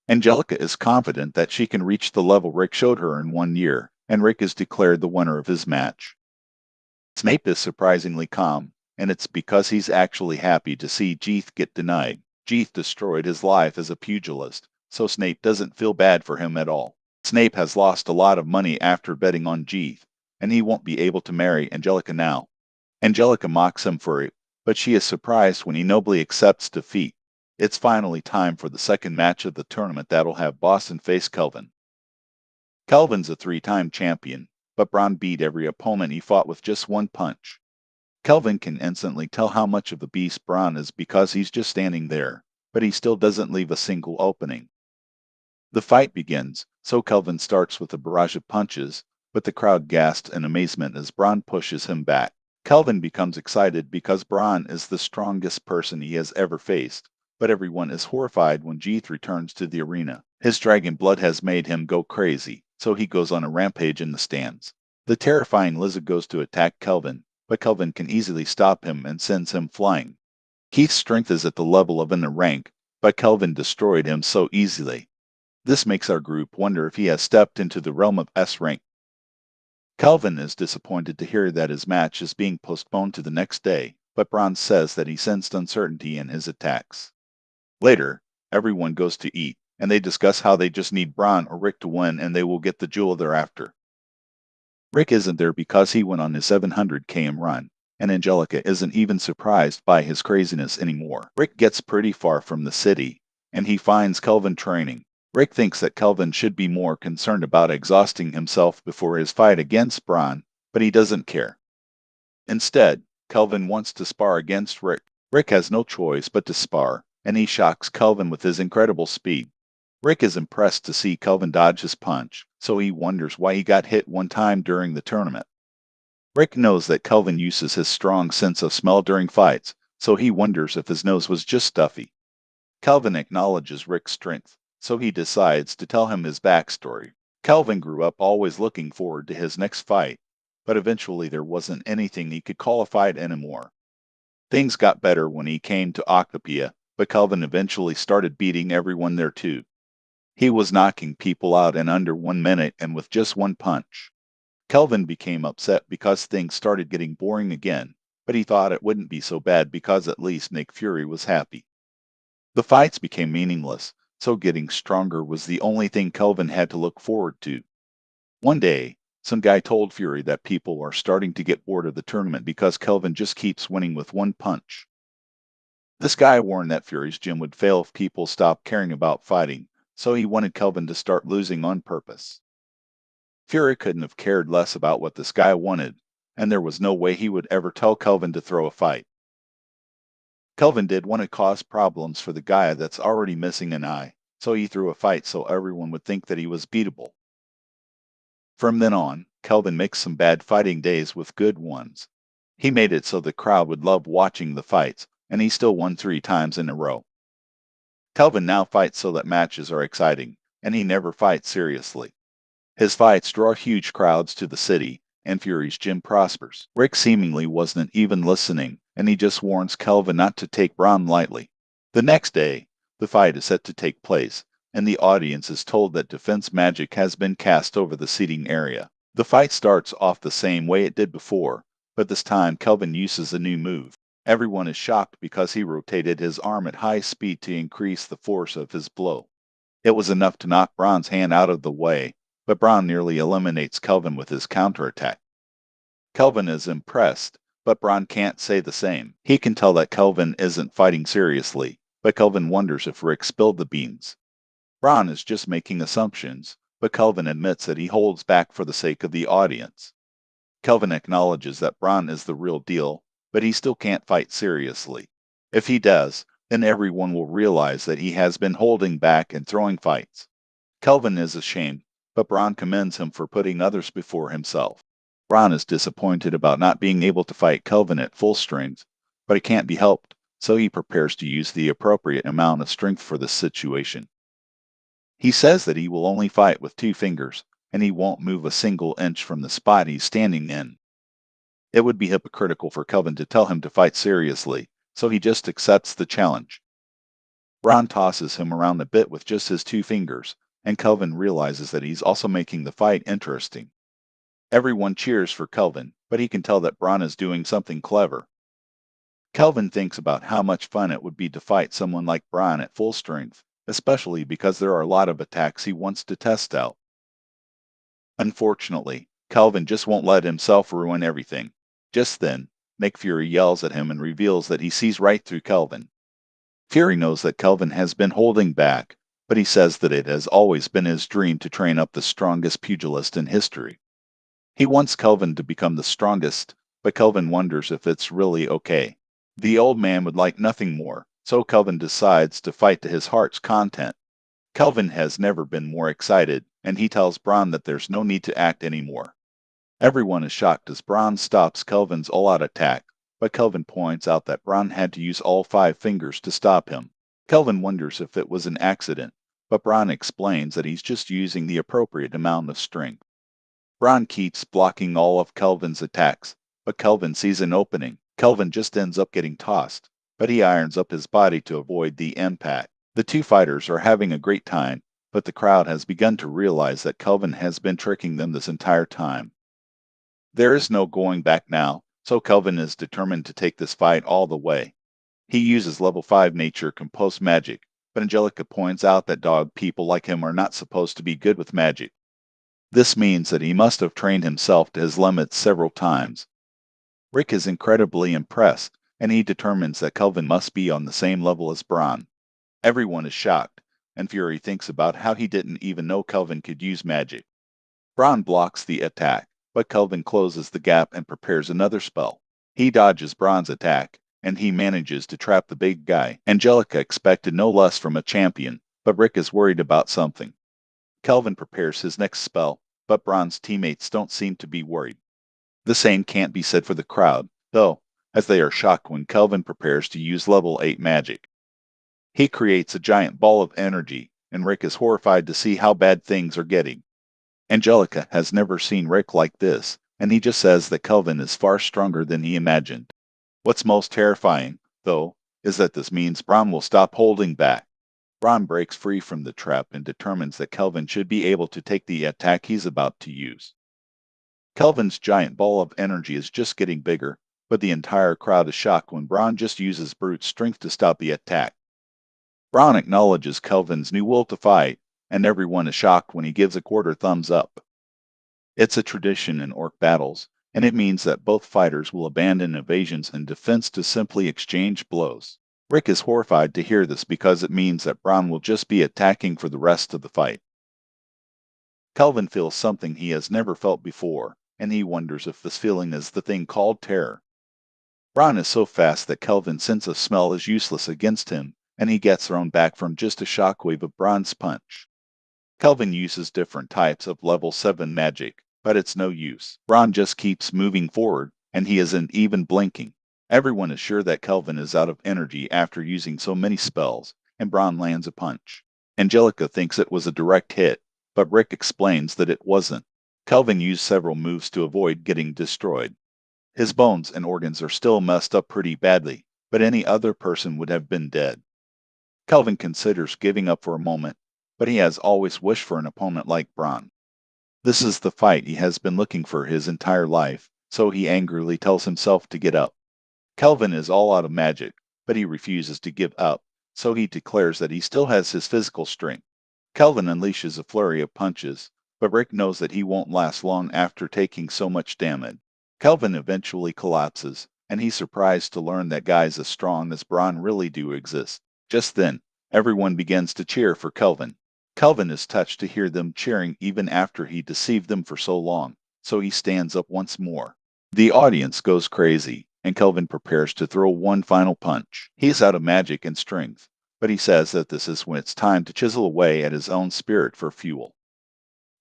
Angelica is confident that she can reach the level Rick showed her in 1 year, and Rick is declared the winner of his match. Snape is surprisingly calm, and it's because he's actually happy to see Jeeth get denied. Jeeth destroyed his life as a pugilist, so Snape doesn't feel bad for him at all. Snape has lost a lot of money after betting on Jeeth, and he won't be able to marry Angelica now. Angelica mocks him for it, but she is surprised when he nobly accepts defeat. It's finally time for the second match of the tournament that'll have Boston face Kelvin. Kelvin's a three-time champion, but Braun beat every opponent he fought with just one punch. Kelvin can instantly tell how much of the beast Braun is because he's just standing there, but he still doesn't leave a single opening. The fight begins, so Kelvin starts with a barrage of punches, but the crowd gasps in amazement as Braun pushes him back. Kelvin becomes excited because Braun is the strongest person he has ever faced, but everyone is horrified when Jeeth returns to the arena. His dragon blood has made him go crazy, so he goes on a rampage in the stands. The terrifying lizard goes to attack Kelvin, but Kelvin can easily stop him and sends him flying. Keith's strength is at the level of an rank, but Kelvin destroyed him so easily. This makes our group wonder if he has stepped into the realm of S rank. Kelvin is disappointed to hear that his match is being postponed to the next day, but Braun says that he sensed uncertainty in his attacks. Later, everyone goes to eat, and they discuss how they just need Braun or Rick to win and they will get the jewel thereafter. Rick isn't there because he went on his 700 km run, and Angelica isn't even surprised by his craziness anymore. Rick gets pretty far from the city, and he finds Kelvin training. Rick thinks that Kelvin should be more concerned about exhausting himself before his fight against Braun, but he doesn't care. Instead, Kelvin wants to spar against Rick. Rick has no choice but to spar, and he shocks Kelvin with his incredible speed. Rick is impressed to see Kelvin dodge his punch, so he wonders why he got hit one time during the tournament. Rick knows that Kelvin uses his strong sense of smell during fights, so he wonders if his nose was just stuffy. Kelvin acknowledges Rick's strength, so he decides to tell him his backstory. Kelvin grew up always looking forward to his next fight, but eventually there wasn't anything he could call a fight anymore. Things got better when he came to Octopia, but Kelvin eventually started beating everyone there too. He was knocking people out in under 1 minute and with just one punch. Kelvin became upset because things started getting boring again, but he thought it wouldn't be so bad because at least Nick Fury was happy. The fights became meaningless, so getting stronger was the only thing Kelvin had to look forward to. One day, some guy told Fury that people are starting to get bored of the tournament because Kelvin just keeps winning with one punch. This guy warned that Fury's gym would fail if people stopped caring about fighting, so he wanted Kelvin to start losing on purpose. Fury couldn't have cared less about what this guy wanted, and there was no way he would ever tell Kelvin to throw a fight. Kelvin did want to cause problems for the guy that's already missing an eye, so he threw a fight so everyone would think that he was beatable. From then on, Kelvin mixed some bad fighting days with good ones. He made it so the crowd would love watching the fights, and he still won 3 times in a row. Kelvin now fights so that matches are exciting, and he never fights seriously. His fights draw huge crowds to the city, and Fury's gym prospers. Rick seemingly wasn't even listening, and he just warns Kelvin not to take Braun lightly. The next day, the fight is set to take place, and the audience is told that defense magic has been cast over the seating area. The fight starts off the same way it did before, but this time Kelvin uses a new move. Everyone is shocked because he rotated his arm at high speed to increase the force of his blow. It was enough to knock Braun's hand out of the way, but Braun nearly eliminates Kelvin with his counterattack. Kelvin is impressed, but Braun can't say the same. He can tell that Kelvin isn't fighting seriously, but Kelvin wonders if Rick spilled the beans. Braun is just making assumptions, but Kelvin admits that he holds back for the sake of the audience. Kelvin acknowledges that Braun is the real deal, but he still can't fight seriously. If he does, then everyone will realize that he has been holding back and throwing fights. Kelvin is ashamed, but Braun commends him for putting others before himself. Braun is disappointed about not being able to fight Kelvin at full strength, but it can't be helped, so he prepares to use the appropriate amount of strength for this situation. He says that he will only fight with 2 fingers, and he won't move a single inch from the spot he's standing in. It would be hypocritical for Kelvin to tell him to fight seriously, so he just accepts the challenge. Ron tosses him around a bit with just his 2 fingers, and Kelvin realizes that he's also making the fight interesting. Everyone cheers for Kelvin, but he can tell that Bron is doing something clever. Kelvin thinks about how much fun it would be to fight someone like Bron at full strength, especially because there are a lot of attacks he wants to test out. Unfortunately, Kelvin just won't let himself ruin everything. Just then, Nick Fury yells at him and reveals that he sees right through Kelvin. Fury knows that Kelvin has been holding back, but he says that it has always been his dream to train up the strongest pugilist in history. He wants Kelvin to become the strongest, but Kelvin wonders if it's really okay. The old man would like nothing more, so Kelvin decides to fight to his heart's content. Kelvin has never been more excited, and he tells Bron that there's no need to act anymore. Everyone is shocked as Bron stops Kelvin's all-out attack, but Kelvin points out that Bron had to use all 5 fingers to stop him. Kelvin wonders if it was an accident, but Bron explains that he's just using the appropriate amount of strength. Bron keeps blocking all of Kelvin's attacks, but Kelvin sees an opening. Kelvin just ends up getting tossed, but he irons up his body to avoid the impact. The two fighters are having a great time, but the crowd has begun to realize that Kelvin has been tricking them this entire time. There is no going back now, so Kelvin is determined to take this fight all the way. He uses level 5 nature composed magic, but Angelica points out that dog people like him are not supposed to be good with magic. This means that he must have trained himself to his limits several times. Rick is incredibly impressed, and he determines that Kelvin must be on the same level as Bron. Everyone is shocked, and Fury thinks about how he didn't even know Kelvin could use magic. Bron blocks the attack, but Kelvin closes the gap and prepares another spell. He dodges Bron's attack, and he manages to trap the big guy. Angelica expected no less from a champion, but Rick is worried about something. Kelvin prepares his next spell, but Bron's teammates don't seem to be worried. The same can't be said for the crowd, though, as they are shocked when Kelvin prepares to use level 8 magic. He creates a giant ball of energy, and Rick is horrified to see how bad things are getting. Angelica has never seen Rick like this, and he just says that Kelvin is far stronger than he imagined. What's most terrifying, though, is that this means Bron will stop holding back. Bron breaks free from the trap and determines that Kelvin should be able to take the attack he's about to use. Kelvin's giant ball of energy is just getting bigger, but the entire crowd is shocked when Bron just uses brute strength to stop the attack. Bron acknowledges Kelvin's new will to fight, and everyone is shocked when he gives a quarter thumbs up. It's a tradition in orc battles, and it means that both fighters will abandon evasions and defense to simply exchange blows. Rick is horrified to hear this because it means that Bron will just be attacking for the rest of the fight. Kelvin feels something he has never felt before, and he wonders if this feeling is the thing called terror. Bron is so fast that Kelvin's sense of smell is useless against him, and he gets thrown back from just a shockwave of Bron's punch. Kelvin uses different types of level 7 magic, but it's no use. Bron just keeps moving forward, and he isn't even blinking. Everyone is sure that Kelvin is out of energy after using so many spells, and Bron lands a punch. Angelica thinks it was a direct hit, but Rick explains that it wasn't. Kelvin used several moves to avoid getting destroyed. His bones and organs are still messed up pretty badly, but any other person would have been dead. Kelvin considers giving up for a moment, but he has always wished for an opponent like Bron. This is the fight he has been looking for his entire life, so he angrily tells himself to get up. Kelvin is all out of magic, but he refuses to give up, so he declares that he still has his physical strength. Kelvin unleashes a flurry of punches, but Rick knows that he won't last long after taking so much damage. Kelvin eventually collapses, and he's surprised to learn that guys as strong as Bron really do exist. Just then, everyone begins to cheer for Kelvin. Kelvin is touched to hear them cheering even after he deceived them for so long, so he stands up once more. The audience goes crazy, and Kelvin prepares to throw one final punch. He is out of magic and strength, but he says that this is when it's time to chisel away at his own spirit for fuel.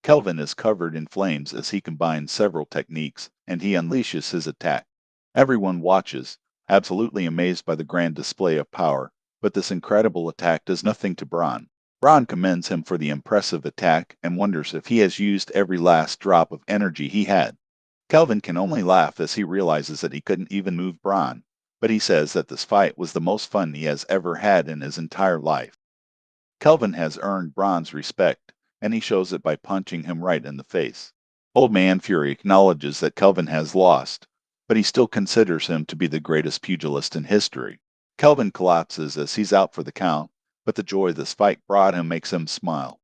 Kelvin is covered in flames as he combines several techniques, and he unleashes his attack. Everyone watches, absolutely amazed by the grand display of power, but this incredible attack does nothing to Bron. Bron commends him for the impressive attack and wonders if he has used every last drop of energy he had. Kelvin can only laugh as he realizes that he couldn't even move Bron, but he says that this fight was the most fun he has ever had in his entire life. Kelvin has earned Bron's respect, and he shows it by punching him right in the face. Old Man Fury acknowledges that Kelvin has lost, but he still considers him to be the greatest pugilist in history. Kelvin collapses as he's out for the count, but the joy this fight brought him makes him smile.